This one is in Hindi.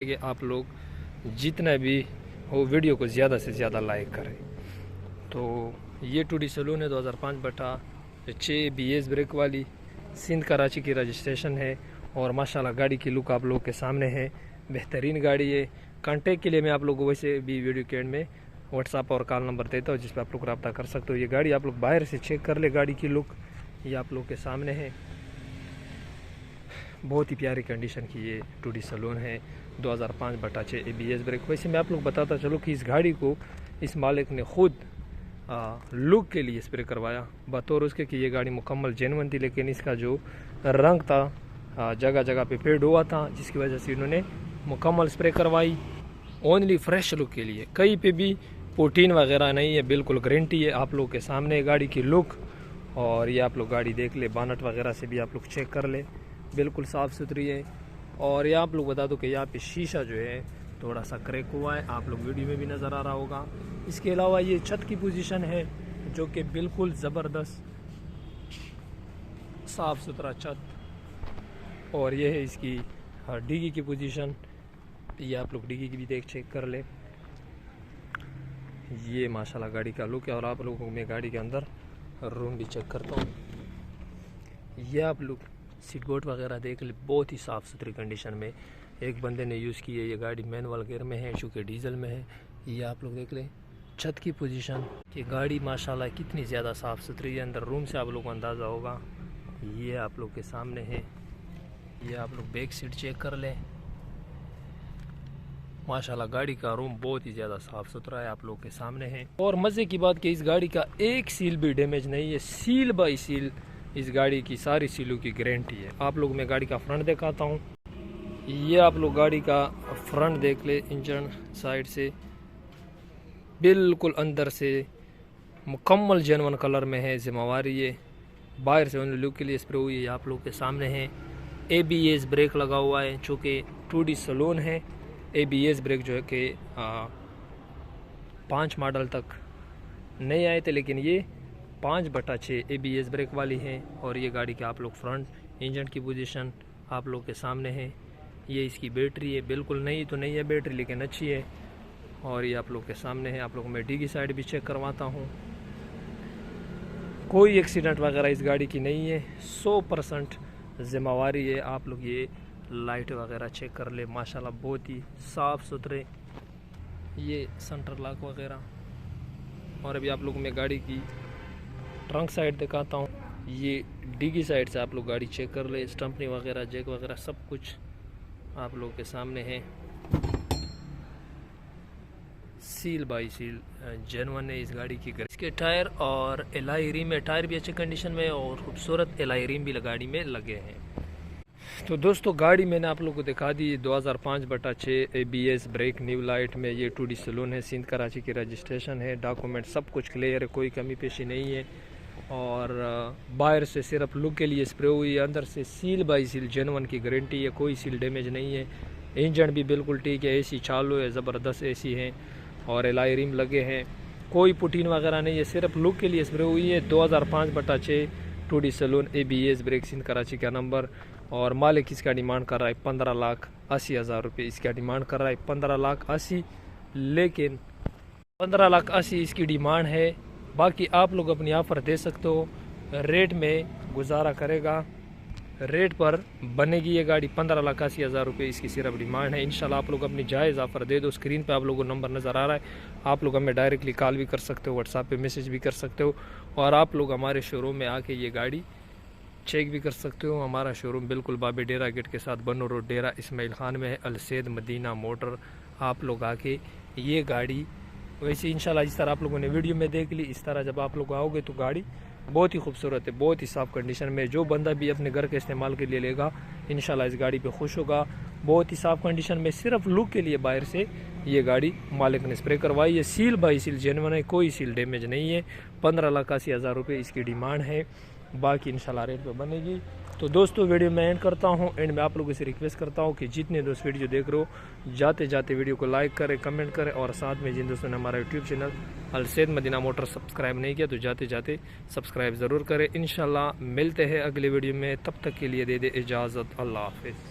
कि आप लोग जितना भी हो वीडियो को ज़्यादा से ज़्यादा लाइक करें। तो ये टूडी सलून है 2005/6 BS ब्रेक वाली, सिंध कराची की रजिस्ट्रेशन है और माशाल्लाह गाड़ी की लुक आप लोग के सामने है। बेहतरीन गाड़ी है। कांटेक्ट के लिए मैं आप लोगों को वैसे भी वीडियो के एंड में व्हाट्सअप और कॉल नंबर देता हूँ जिस पर आप लोग रब्ता कर सकते हो। ये गाड़ी आप लोग बाहर से चेक कर ले, गाड़ी की लुक ये आप लोग के सामने है। बहुत ही प्यारी कंडीशन की ये टूडी सलून है 2005/6 ABS ब्रेक। वैसे मैं आप लोग बताता चलो कि इस गाड़ी को इस मालिक ने खुद लुक के लिए स्प्रे करवाया, बतौर उसके कि ये गाड़ी मुकम्मल जेन्युइन थी, लेकिन इसका जो रंग था जगह जगह पे फेड हुआ था, जिसकी वजह से इन्होंने मुकम्मल स्प्रे करवाई ओनली फ्रेश लुक के लिए। कहीं पे भी पोटीन वगैरह नहीं है, बिल्कुल गारंटी है। आप लोग के सामने गाड़ी की लुक और ये आप लोग गाड़ी देख ले, बानट वगैरह से भी आप लोग चेक कर ले, बिल्कुल साफ़ सुथरी है। और ये आप लोग बता दो कि यहाँ पे शीशा जो है थोड़ा सा क्रैक हुआ है, आप लोग वीडियो में भी नज़र आ रहा होगा। इसके अलावा ये छत की पोजीशन है जो कि बिल्कुल ज़बरदस्त साफ़ सुथरा छत, और ये है इसकी डिग्गी की पोजीशन। ये आप लोग डिग्गी की भी देख चेक कर ले। ये माशाल्लाह गाड़ी का लुक है। और आप लोगों को मैं गाड़ी के अंदर रूम भी चेक करता हूँ। ये आप लोग सीट बोर्ड वगैरह देख ले, बहुत ही साफ़ सुथरी कंडीशन में एक बंदे ने यूज़ की है। ये गाड़ी मैनुअल गियर में है, चूँकि डीजल में है। ये आप लोग देख ले छत की पोजीशन कि गाड़ी माशाल्लाह कितनी ज़्यादा साफ़ सुथरी है। अंदर रूम से आप लोगों को अंदाज़ा होगा। ये आप लोग के सामने है। ये आप लोग बैक सीट चेक कर लें। माशाल्लाह गाड़ी का रूम बहुत ही ज़्यादा साफ़ सुथरा है, आप लोग के सामने है। और मज़े की बात कि इस गाड़ी का एक सील भी डैमेज नहीं है, सील बाई सील इस गाड़ी की सारी सीलों की गारंटी है। आप लोग मैं गाड़ी का फ्रंट दिखाता हूँ। ये आप लोग गाड़ी का फ्रंट देख ले, इंजन साइड से बिल्कुल अंदर से मुकम्मल जेन्युइन कलर में है, जिम्मेवारी है। बाहर से उन लुक के लिए स्प्रे हुई है, आप लोग के सामने है। ABS ब्रेक लगा हुआ है, चूँकि टूडी सलून है। ABS ब्रेक जो है कि 5 मॉडल तक नहीं आए थे, लेकिन ये 5/6 ABS ब्रेक वाली है। और ये गाड़ी के आप लोग फ्रंट इंजन की पोजीशन आप लोग के सामने है। ये इसकी बैटरी है, बिल्कुल नहीं तो नहीं है बैटरी, लेकिन अच्छी है। और ये आप लोग के सामने है। आप लोग मैं डिग्गी साइड भी चेक करवाता हूँ। कोई एक्सीडेंट वगैरह इस गाड़ी की नहीं है, 100% जिम्मेवारी है। आप लोग ये लाइट वगैरह चेक कर ले, माशाल्लाह बहुत ही साफ़ सुथरे ये सेंटर लॉक वगैरह। और अभी आप लोग मैं गाड़ी की ट्रंक साइड दिखाता हूँ। ये डिग्गी साइड से आप लोग गाड़ी चेक कर ले, स्टम्पनी वगैरह जैक वगैरह सब कुछ आप लोग के सामने है। सील बाई सील जेन्युइन है इस गाड़ी की। इसके टायर और एलॉय रिम में, टायर भी अच्छी कंडीशन में और खूबसूरत एलॉय रिम भी गाड़ी में लगे हैं। तो दोस्तों गाड़ी मैंने आप लोगों को दिखा दी 2005/6 ABS ब्रेक न्यू लाइट में। ये टूडी सलून है, सिंध कराची की रजिस्ट्रेशन है, डॉक्यूमेंट सब कुछ क्लियर है, कोई कमी पेशी नहीं है। और बाहर से सिर्फ लुक के लिए स्प्रे हुई है, अंदर से सील बाई सील जेन्युइन की गारंटी है, कोई सील डैमेज नहीं है। इंजन भी बिल्कुल ठीक है, AC चालू है, ज़बरदस्त AC है और एलॉय रिम लगे हैं, कोई पुटीन वगैरह नहीं है, सिर्फ लुक के लिए स्प्रे हुई है। 2005/6 टूडी saloon ABS brake, Sindh Karachi का नंबर। और मालिक इसका डिमांड कर रहा है 15,80,000 रुपये। इसका डिमांड कर रहा है 15,80,000, लेकिन 15,80,000 इसकी डिमांड है। बाकी आप लोग अपनी ऑफ़र दे सकते हो, रेट में गुजारा करेगा, रेट पर बनेगी ये गाड़ी। 15,80,000 रुपये इसकी सिर्फ डिमांड है। इंशाल्लाह आप लोग अपनी जायज़ ऑफ़र दे दो। स्क्रीन पे आप लोगों को नंबर नज़र आ रहा है, आप लोग हमें डायरेक्टली कॉल भी कर सकते हो, व्हाट्सएप पे मैसेज भी कर सकते हो, और आप लोग हमारे शोरूम में आके ये गाड़ी चेक भी कर सकते हो। हमारा शोरूम बिल्कुल बाबे डेरा गेट के साथ बनो रोड, डेरा इस्माइल खान में है, अलसैद मदीना मोटर। आप लोग आके ये गाड़ी वैसे इंशाल्लाह जिस तरह आप लोगों ने वीडियो में देख ली, इस तरह जब आप लोग आओगे तो गाड़ी बहुत ही खूबसूरत है, बहुत ही साफ़ कंडीशन में। जो बंदा भी अपने घर के इस्तेमाल के लिए लेगा इंशाल्लाह इस गाड़ी पे खुश होगा। बहुत ही साफ़ कंडीशन में, सिर्फ लुक के लिए बाहर से ये गाड़ी मालिक ने स्प्रे करवाई है। सील बाई सील जेन्युइन है, कोई सील डैमेज नहीं है। 15,80,000 रुपये इसकी डिमांड है, बाकी इंशाल्लाह रेट पे बनेगी। तो दोस्तों वीडियो मैं एंड करता हूँ। एंड में आप लोगों से रिक्वेस्ट करता हूँ कि जितने दोस्त वीडियो देख रहे हो जाते जाते वीडियो को लाइक करें, कमेंट करें, और साथ में जिन दोस्तों ने हमारा YouTube channel Alsayed Madina motor subscribe नहीं किया तो जाते जाते सब्सक्राइब ज़रूर करें। इंशाल्लाह मिलते हैं अगले वीडियो में, तब तक के लिए दे दे इजाज़त। अल्लाह हाफिज़।